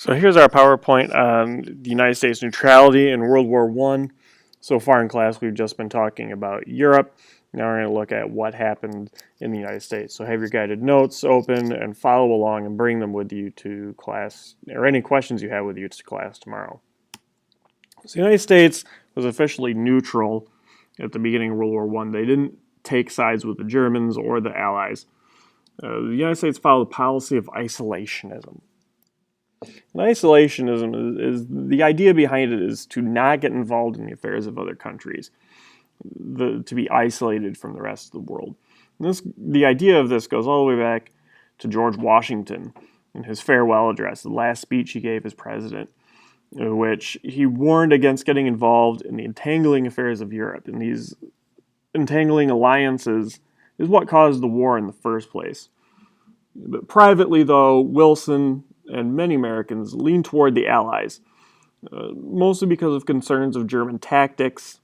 So here's our PowerPoint on the United States neutrality in World War I. So far in class, we've just been talking about Europe. Now we're going to look at what happened in the United States. So have your guided notes open and follow along and bring them with you to class, or any questions you have with you to class tomorrow. So the United States was officially neutral at the beginning of World War I. They didn't take sides with the Germans or the Allies. The United States followed a policy of isolationism. And isolationism is the idea behind it is to not get involved in the affairs of other countries, to be isolated from the rest of the world. The idea of this goes all the way back to George Washington in his farewell address, the last speech he gave as president, in which he warned against getting involved in the entangling affairs of Europe. And these entangling alliances is what caused the war in the first place. But privately, though, Wilson and many Americans leaned toward the Allies, mostly because of concerns of German tactics,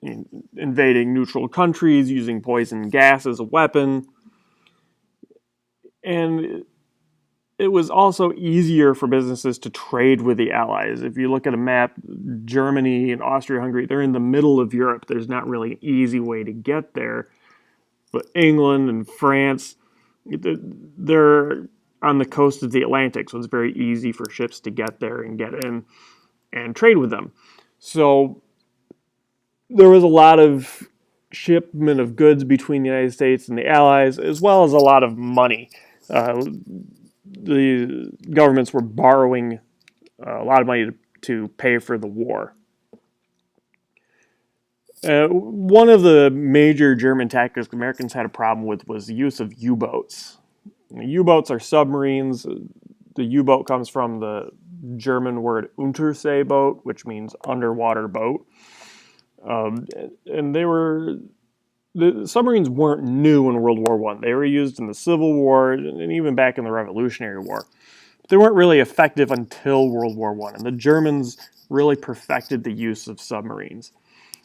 invading neutral countries, using poison gas as a weapon. And it was also easier for businesses to trade with the Allies. If you look at a map, Germany and Austria-Hungary, they're in the middle of Europe. There's not really an easy way to get there. But England and France, they're on the coast of the Atlantic, so it's very easy for ships to get there and get in and trade with them. So there was a lot of shipment of goods between the United States and the Allies, as well as a lot of money. The governments were borrowing a lot of money to pay for the war. One of the major German tactics Americans had a problem with was the use of U-boats. U-boats are submarines. The U-boat comes from the German word Unterseeboot, which means underwater boat. And the submarines weren't new in World War I. They were used in the Civil War and even back in the Revolutionary War. But they weren't really effective until World War I, and the Germans really perfected the use of submarines.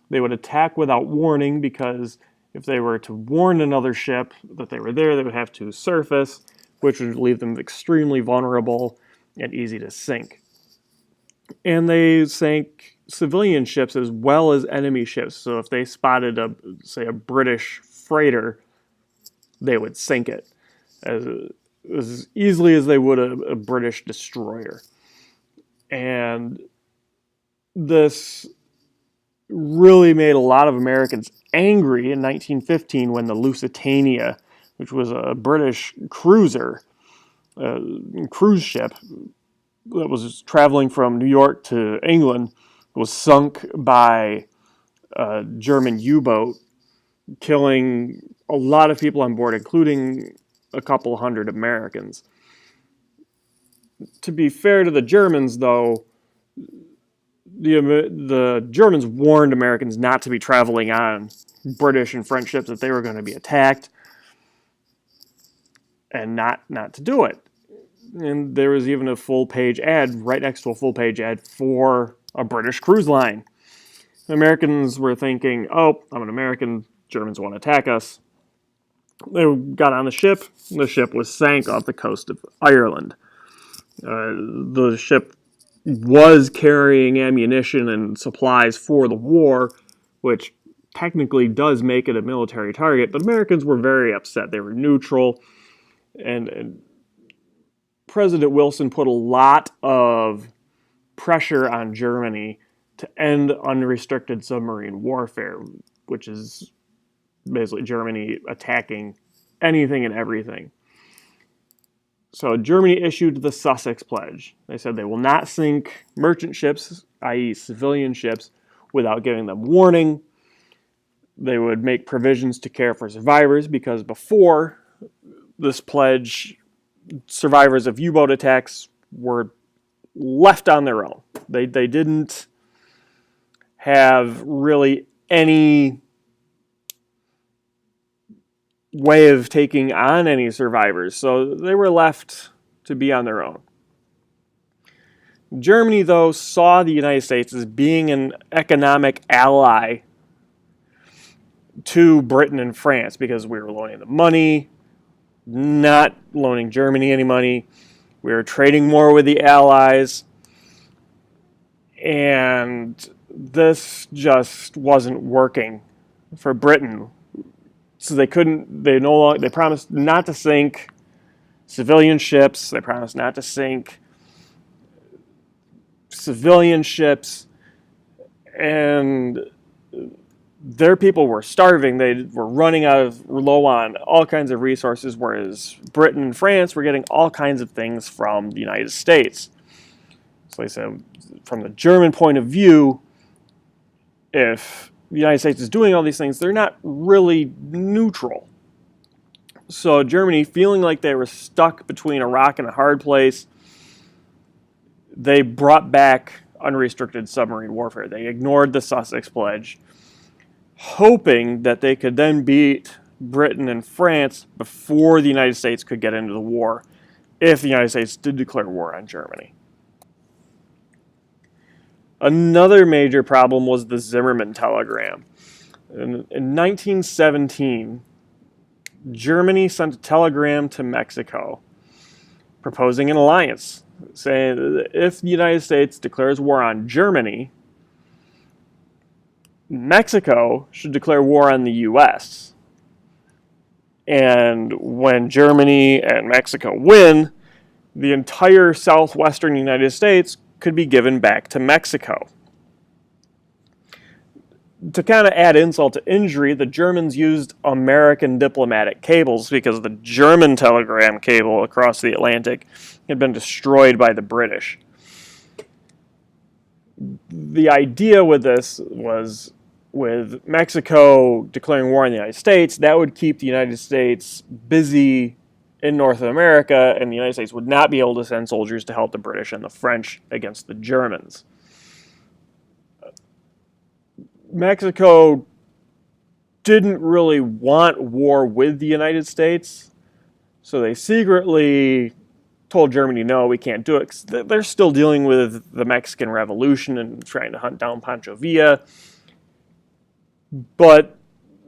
They would attack without warning because if they were to warn another ship that they were there, they would have to surface, which would leave them extremely vulnerable and easy to sink. And they sank civilian ships as well as enemy ships. So if they spotted, a British freighter, they would sink it as easily as they would a British destroyer. And this really made a lot of Americans angry in 1915 when the Lusitania, which was a British cruise ship that was traveling from New York to England, was sunk by a German U-boat, killing a lot of people on board, including a couple hundred Americans. To be fair to the Germans, though, the Germans warned Americans not to be traveling on British and French ships, that they were going to be attacked, and not to do it. And there was even a full-page ad, right next to a full-page ad, for a British cruise line. The Americans were thinking, oh, I'm an American, Germans want to attack us. They got on the ship was sank off the coast of Ireland. The ship was carrying ammunition and supplies for the war, which technically does make it a military target, but Americans were very upset. They were neutral, and President Wilson put a lot of pressure on Germany to end unrestricted submarine warfare, which is basically Germany attacking anything and everything. So Germany issued the Sussex Pledge. They said they will not sink merchant ships, i.e. civilian ships, without giving them warning. They would make provisions to care for survivors, because before this pledge, survivors of U-boat attacks were left on their own. They didn't have really any way of taking on any survivors, so they were left to be on their own. Germany, though, saw the United States as being an economic ally to Britain and France, because we were loaning them money, not loaning Germany any money. We were trading more with the Allies, and this just wasn't working for Britain. So they couldn't. They no longer. They promised not to sink civilian ships. They promised not to sink civilian ships, and their people were starving. They were running low on all kinds of resources, whereas Britain and France were getting all kinds of things from the United States. So they said, from the German point of view, if the United States is doing all these things, they're not really neutral. So Germany, feeling like they were stuck between a rock and a hard place, they brought back unrestricted submarine warfare. They ignored the Sussex Pledge, hoping that they could then beat Britain and France before the United States could get into the war, if the United States did declare war on Germany. Another major problem was the Zimmermann telegram. In 1917, Germany sent a telegram to Mexico proposing an alliance, saying that if the United States declares war on Germany, Mexico should declare war on the U.S. And when Germany and Mexico win, the entire southwestern United States could be given back to Mexico. To kind of add insult to injury, the Germans used American diplomatic cables because the German telegram cable across the Atlantic had been destroyed by the British. The idea with this was, with Mexico declaring war on the United States, that would keep the United States busy in North America, and the United States would not be able to send soldiers to help the British and the French against the Germans. Mexico didn't really want war with the United States, so they secretly told Germany, no, we can't do it, 'cause they're still dealing with the Mexican Revolution and trying to hunt down Pancho Villa. But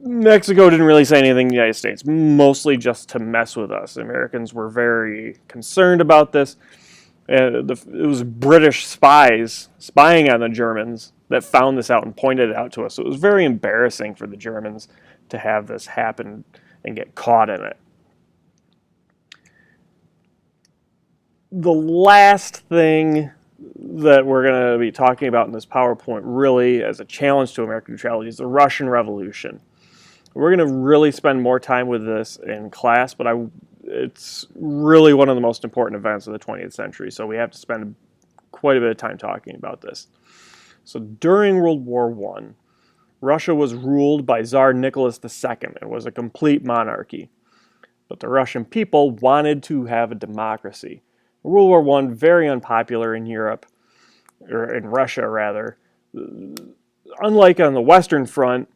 Mexico didn't really say anything to the United States, mostly just to mess with us. Americans were very concerned about this. It was British spies spying on the Germans that found this out and pointed it out to us. So it was very embarrassing for the Germans to have this happen and get caught in it. The last thing that we're going to be talking about in this PowerPoint, really as a challenge to American neutrality, is the Russian Revolution. We're going to really spend more time with this in class, but it's really one of the most important events of the 20th century, so we have to spend quite a bit of time talking about this. So during World War I, Russia was ruled by Tsar Nicholas II and was a complete monarchy. But the Russian people wanted to have a democracy. World War I, very unpopular in Europe, or in Russia rather. Unlike on the Western Front,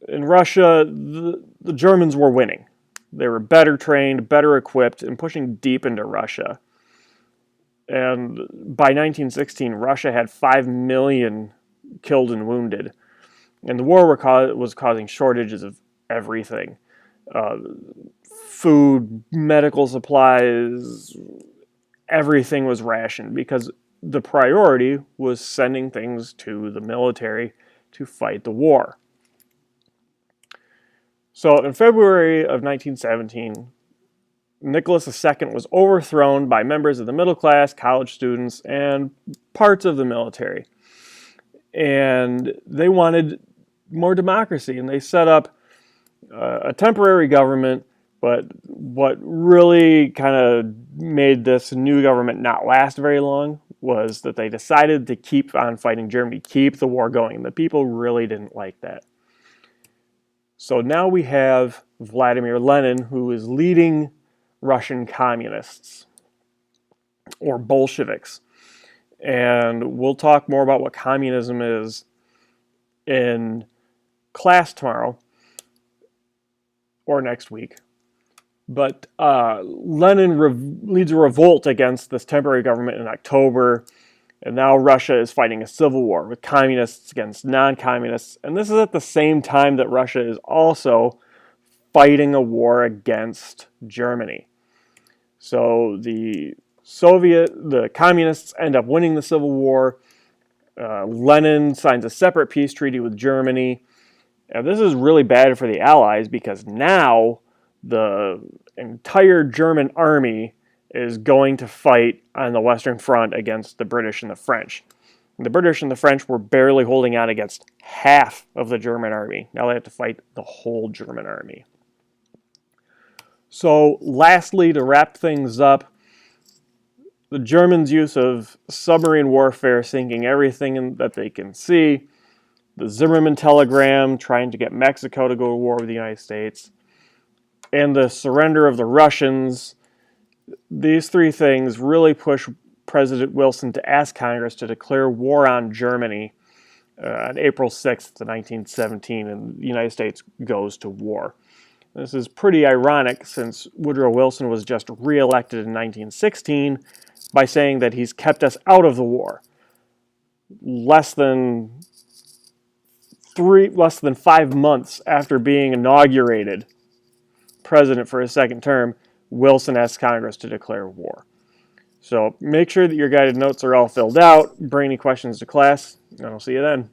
in Russia, the Germans were winning. They were better trained, better equipped, and pushing deep into Russia. And by 1916, Russia had 5 million killed and wounded. And the war was causing shortages of everything. Food, medical supplies, everything was rationed because the priority was sending things to the military to fight the war. So in February of 1917, Nicholas II was overthrown by members of the middle class, college students, and parts of the military. And they wanted more democracy, and they set up a temporary government, but what really kind of made this new government not last very long was that they decided to keep on fighting Germany, keep the war going. The people really didn't like that. So now we have Vladimir Lenin, who is leading Russian communists, or Bolsheviks. And we'll talk more about what communism is in class tomorrow, or next week. But Lenin leads a revolt against this temporary government in October, and now Russia is fighting a civil war with communists against non-communists. And this is at the same time that Russia is also fighting a war against Germany. So the The communists end up winning the Civil War. Lenin signs a separate peace treaty with Germany. Now, this is really bad for the Allies because now the entire German army is going to fight on the Western Front against the British and the French. The British and the French were barely holding out against half of the German army. Now they have to fight the whole German army. So lastly, to wrap things up, the Germans' use of submarine warfare, sinking everything that they can see, the Zimmermann telegram trying to get Mexico to go to war with the United States, and the surrender of the Russians, these three things really push President Wilson to ask Congress to declare war on Germany on April 6th, 1917, and the United States goes to war. This is pretty ironic since Woodrow Wilson was just re-elected in 1916 by saying that he's kept us out of the war. Less than 5 months after being inaugurated president for his second term, Wilson asks Congress to declare war. So make sure that your guided notes are all filled out. Bring any questions to class, and I'll see you then.